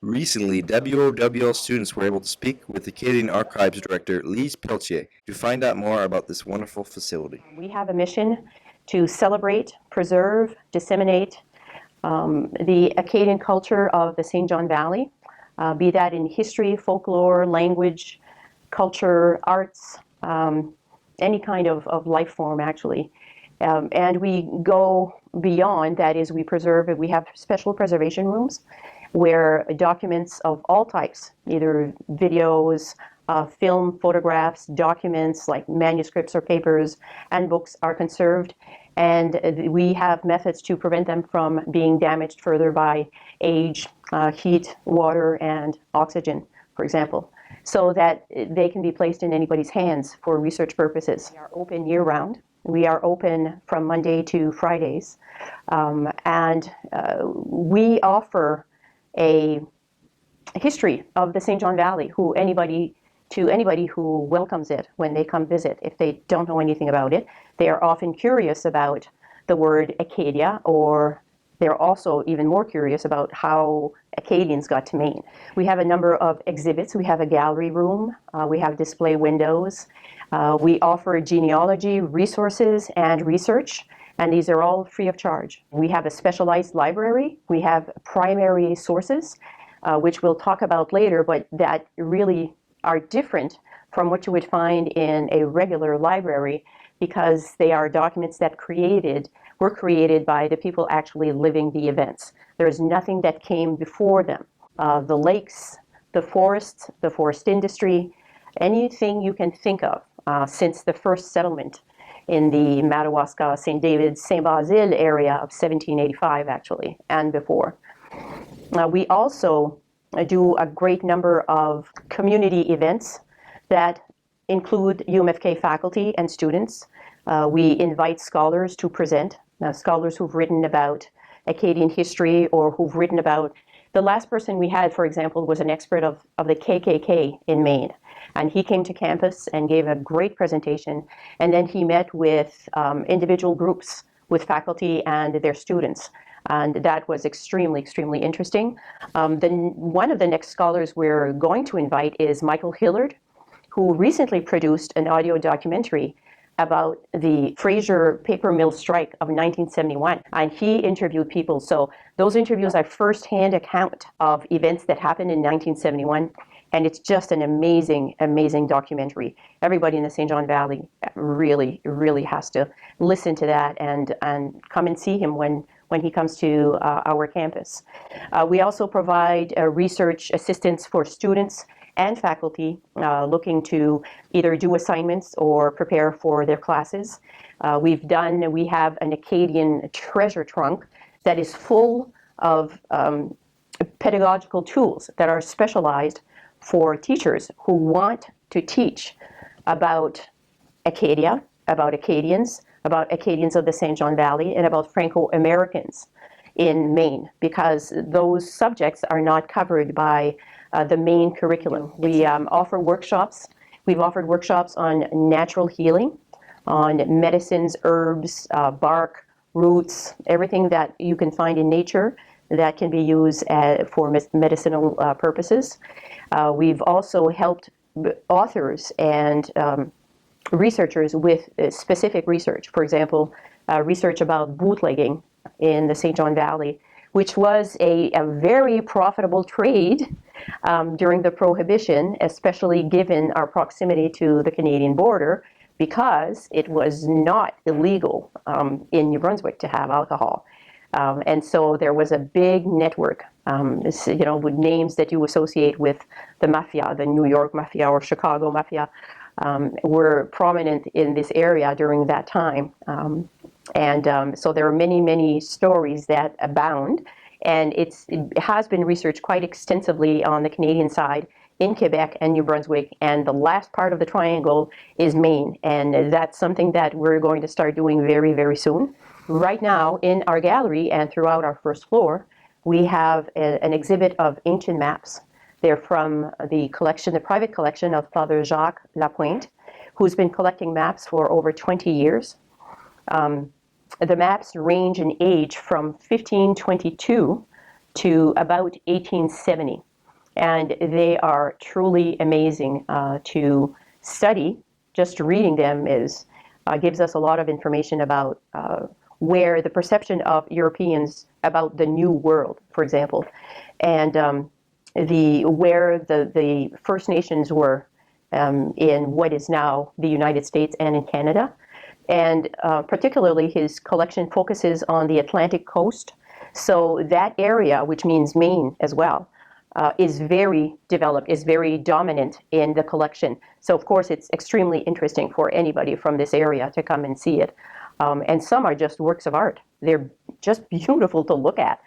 Recently, WOWL students were able to speak with Acadian Archives Director Lise Pelletier to find out more about this wonderful facility. We have a mission to celebrate, preserve, disseminate the Acadian culture of the St. John Valley, be that in history, folklore, language, culture, arts, any kind of life form actually. And we go beyond, that is, we preserve it. We have special preservation rooms where documents of all types, either videos, film, photographs, documents like manuscripts or papers, and books are conserved. And we have methods to prevent them from being damaged further by age, heat, water, and oxygen, for example, so that they can be placed in anybody's hands for research purposes. We are open year-round. We are open from Monday to Fridays. And we offer a history of the St. John Valley to anybody who welcomes it when they come visit. If they don't know anything about it, they are often curious about the word Acadia, or they're also even more curious about how Acadians got to Maine. We have a number of exhibits. We have a gallery room. We have display windows. We offer genealogy, resources, and research, and these are all free of charge. We have a specialized library. We have primary sources, which we'll talk about later, but that really are different from what you would find in a regular library, because they are documents that were created by the people actually living the events. There is nothing that came before them. The lakes, the forests, the forest industry, anything you can think of since the first settlement in the Madawaska, St. David, St. Basile area of 1785 actually, and before. We also do a great number of community events that include UMFK faculty and students. We invite scholars to present, scholars who've written about Acadian history or who've written about, the last person we had, for example, was an expert of the KKK in Maine. And he came to campus and gave a great presentation. And then he met with individual groups, with faculty and their students. And that was extremely, extremely interesting. Then one of the next scholars we're going to invite is Michael Hillard, who recently produced an audio documentary about the Fraser paper mill strike of 1971. And he interviewed people. So those interviews are first-hand account of events that happened in 1971. And it's just an amazing, amazing documentary. Everybody in the St. John Valley really, really has to listen to that and come and see him when he comes to our campus. We also provide research assistance for students and faculty looking to either do assignments or prepare for their classes. We have an Acadian treasure trunk that is full of pedagogical tools that are specialized for teachers who want to teach about Acadia, about Acadians of the St. John Valley, and about Franco-Americans in Maine, because those subjects are not covered by the main curriculum. We offer workshops. We've offered workshops on natural healing, on medicines, herbs, bark, roots, everything that you can find in nature that can be used for medicinal purposes. We've also helped authors and researchers with specific research. For example, research about bootlegging in the St. John Valley, which was a very profitable trade during the Prohibition, especially given our proximity to the Canadian border, because it was not illegal in New Brunswick to have alcohol. And so there was a big network, with names that you associate with the mafia, the New York mafia or Chicago mafia, were prominent in this area during that time. So there are many, many stories that abound, and it has been researched quite extensively on the Canadian side in Quebec and New Brunswick, and the last part of the triangle is Maine, and that's something that we're going to start doing very, very soon. Right now, in our gallery and throughout our first floor, we have an exhibit of ancient maps. They're from the collection, the private collection of Father Jacques Lapointe, who's been collecting maps for over 20 years. The maps range in age from 1522 to about 1870. And they are truly amazing to study. Just reading them gives us a lot of information about where the perception of Europeans about the New World, for example, and where the First Nations were in what is now the United States and in Canada. And particularly his collection focuses on the Atlantic coast. So that area, which means Maine as well, is very developed, is very dominant in the collection. So of course it's extremely interesting for anybody from this area to come and see it. And some are just works of art. They're just beautiful to look at.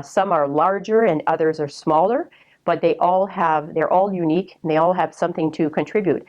Some are larger and others are smaller, but they're all unique and they all have something to contribute.